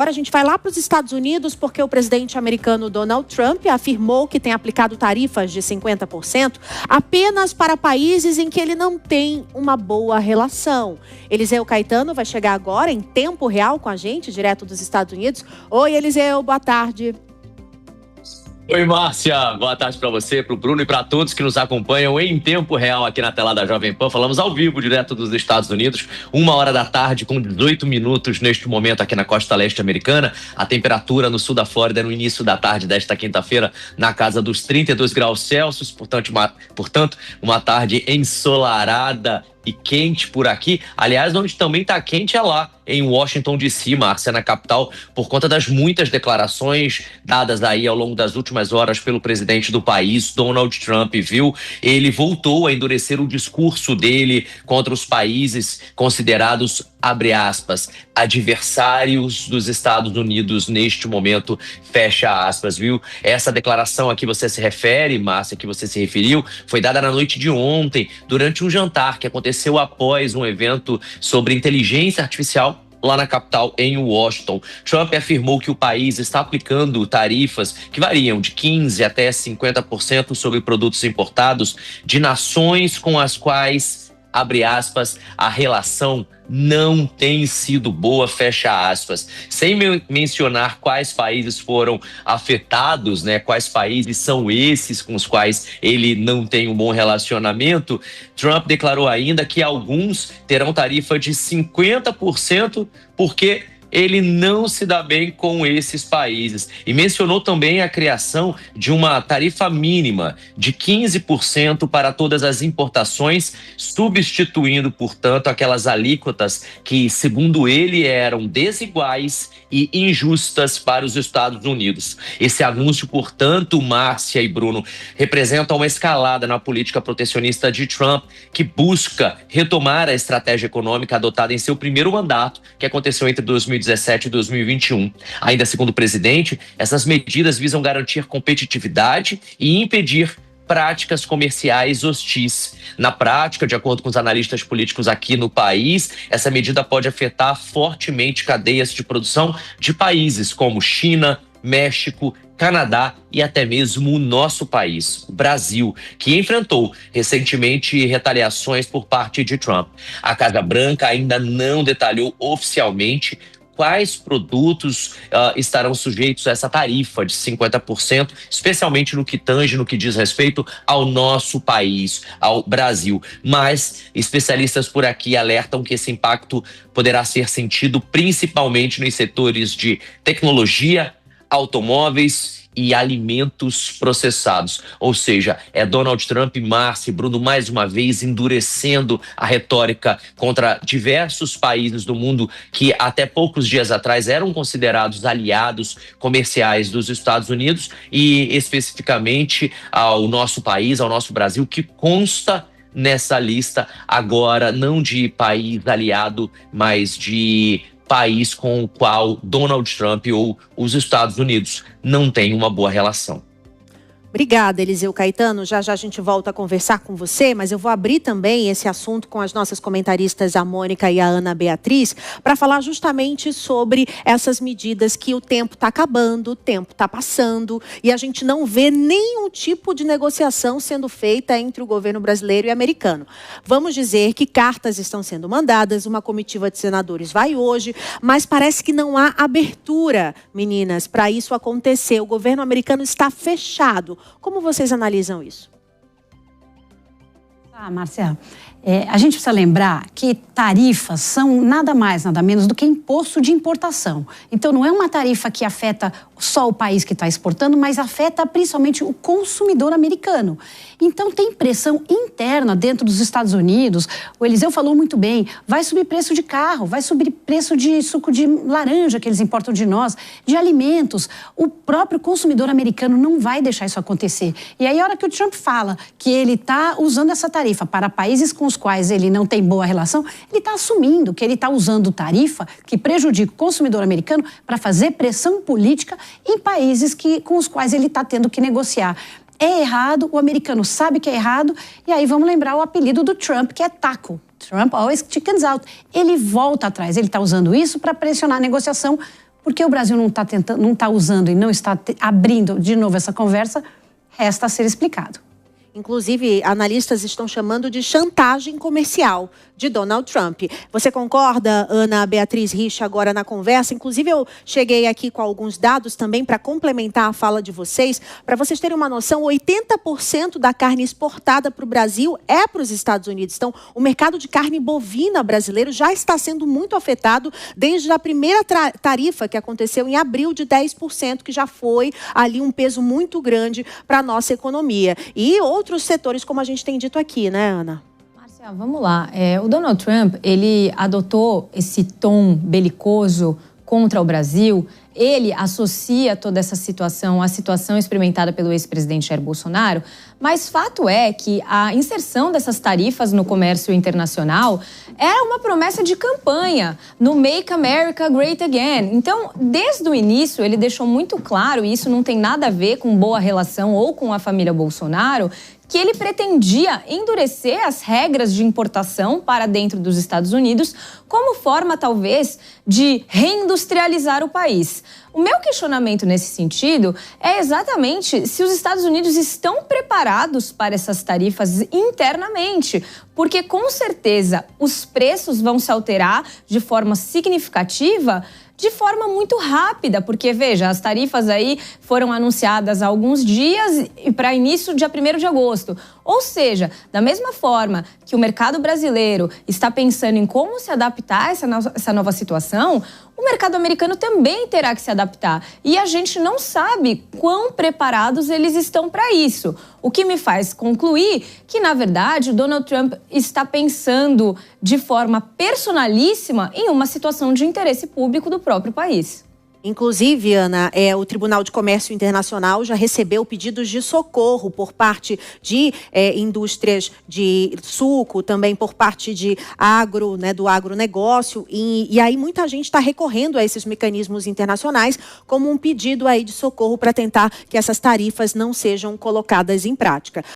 Agora a gente vai lá para os Estados Unidos porque o presidente americano Donald Trump afirmou que tem aplicado tarifas de 50% apenas para países em que ele não tem uma boa relação. Eliseu Caetano vai chegar agora em tempo real com a gente, direto dos Estados Unidos. Oi, Eliseu, boa tarde. Oi, Márcia. Boa tarde para você, para o Bruno e para todos que nos acompanham em tempo real aqui na tela da Jovem Pan. Falamos ao vivo, direto dos Estados Unidos, 1h da tarde, com 18 minutos neste momento aqui na costa leste americana. A temperatura no sul da Flórida no início da tarde desta quinta-feira na casa dos 32 graus Celsius, portanto, uma tarde ensolarada e quente por aqui. Aliás, onde também está quente é lá em Washington, D.C., Márcia, na capital, por conta das muitas declarações dadas aí ao longo das últimas horas pelo presidente do país, Donald Trump, viu? Ele voltou a endurecer o discurso dele contra os países considerados, abre aspas, adversários dos Estados Unidos neste momento, fecha aspas, viu? Essa declaração a que você se refere, Márcia, que você se referiu, foi dada na noite de ontem, durante um jantar que aconteceu após um evento sobre inteligência artificial lá na capital, em Washington. Trump afirmou que o país está aplicando tarifas que variam de 15% até 50% sobre produtos importados de nações com as quais, abre aspas, a relação não tem sido boa, fecha aspas. Sem mencionar quais países foram afetados, né? Quais países são esses com os quais ele não tem um bom relacionamento, Trump declarou ainda que alguns terão tarifa de 50% porque ele não se dá bem com esses países. E mencionou também a criação de uma tarifa mínima de 15% para todas as importações, substituindo, portanto, aquelas alíquotas que, segundo ele, eram desiguais e injustas para os Estados Unidos. Esse anúncio, portanto, Márcia e Bruno, representa uma escalada na política protecionista de Trump, que busca retomar a estratégia econômica adotada em seu primeiro mandato, que aconteceu entre 2017 e 2021. Ainda segundo o presidente, essas medidas visam garantir competitividade e impedir práticas comerciais hostis. Na prática, de acordo com os analistas políticos aqui no país, essa medida pode afetar fortemente cadeias de produção de países como China, México, Canadá e até mesmo o nosso país, o Brasil, que enfrentou recentemente retaliações por parte de Trump. A Casa Branca ainda não detalhou oficialmente quais produtos estarão sujeitos a essa tarifa de 50%, especialmente no que tange, no que diz respeito ao nosso país, ao Brasil. Mas especialistas por aqui alertam que esse impacto poderá ser sentido principalmente nos setores de tecnologia, automóveis e alimentos processados. Ou seja, é Donald Trump, Márcia e Bruno, mais uma vez endurecendo a retórica contra diversos países do mundo que até poucos dias atrás eram considerados aliados comerciais dos Estados Unidos e especificamente ao nosso país, ao nosso Brasil, que consta nessa lista agora não de país aliado, mas de país com o qual Donald Trump ou os Estados Unidos não têm uma boa relação. Obrigada, Eliseu Caetano. Já já a gente volta a conversar com você, mas eu vou abrir também esse assunto com as nossas comentaristas, a Mônica e a Ana Beatriz, para falar justamente sobre essas medidas que o tempo está acabando, o tempo está passando e a gente não vê nenhum tipo de negociação sendo feita entre o governo brasileiro e americano. Vamos dizer que cartas estão sendo mandadas, uma comitiva de senadores vai hoje, mas parece que não há abertura, meninas, para isso acontecer. O governo americano está fechado. Como vocês analisam isso? Márcia, a gente precisa lembrar que tarifas são nada mais, nada menos do que imposto de importação. Então, não é uma tarifa que afeta só o país que está exportando, mas afeta principalmente o consumidor americano. Então, tem pressão interna dentro dos Estados Unidos. O Eliseu falou muito bem, vai subir preço de carro, vai subir preço de suco de laranja que eles importam de nós, de alimentos. O próprio consumidor americano não vai deixar isso acontecer. E aí, a hora que o Trump fala que ele está usando essa tarifa para países com os quais ele não tem boa relação, ele está assumindo que ele está usando tarifa que prejudica o consumidor americano para fazer pressão política em países com os quais ele está tendo que negociar. É errado, o americano sabe que é errado, e aí vamos lembrar o apelido do Trump, que é taco. Trump always chickens out. Ele volta atrás, ele está usando isso para pressionar a negociação Porque o Brasil não está usando e não está abrindo de novo essa conversa, resta a ser explicado. Inclusive, analistas estão chamando de chantagem comercial de Donald Trump. Você concorda, Ana Beatriz Rich, agora na conversa? Inclusive, eu cheguei aqui com alguns dados também para complementar a fala de vocês. Para vocês terem uma noção, 80% da carne exportada para o Brasil é para os Estados Unidos. Então, o mercado de carne bovina brasileiro já está sendo muito afetado desde a primeira tarifa que aconteceu em abril de 10%, que já foi ali um peso muito grande para a nossa economia. E outros setores, como a gente tem dito aqui, né, Ana? Márcia, vamos lá. O Donald Trump, ele adotou esse tom belicoso contra o Brasil. Ele associa toda essa situação à situação experimentada pelo ex-presidente Jair Bolsonaro, mas fato é que a inserção dessas tarifas no comércio internacional era uma promessa de campanha no Make America Great Again. Então, desde o início, ele deixou muito claro, e isso não tem nada a ver com boa relação ou com a família Bolsonaro, que ele pretendia endurecer as regras de importação para dentro dos Estados Unidos como forma, talvez, de reindustrializar o país. O meu questionamento nesse sentido é exatamente se os Estados Unidos estão preparados para essas tarifas internamente, porque com certeza os preços vão se alterar de forma significativa, de forma muito rápida, porque, veja, as tarifas aí foram anunciadas há alguns dias e para início dia 1º de agosto. Ou seja, da mesma forma que o mercado brasileiro está pensando em como se adaptar a essa nova situação, o mercado americano também terá que se adaptar. E a gente não sabe quão preparados eles estão para isso. O que me faz concluir que, na verdade, o Donald Trump está pensando de forma personalíssima em uma situação de interesse público do próprio país. Inclusive, Ana, o Tribunal de Comércio Internacional já recebeu pedidos de socorro por parte de indústrias de suco, também por parte de agro, né, do agronegócio. E aí muita gente está recorrendo a esses mecanismos internacionais como um pedido aí de socorro para tentar que essas tarifas não sejam colocadas em prática.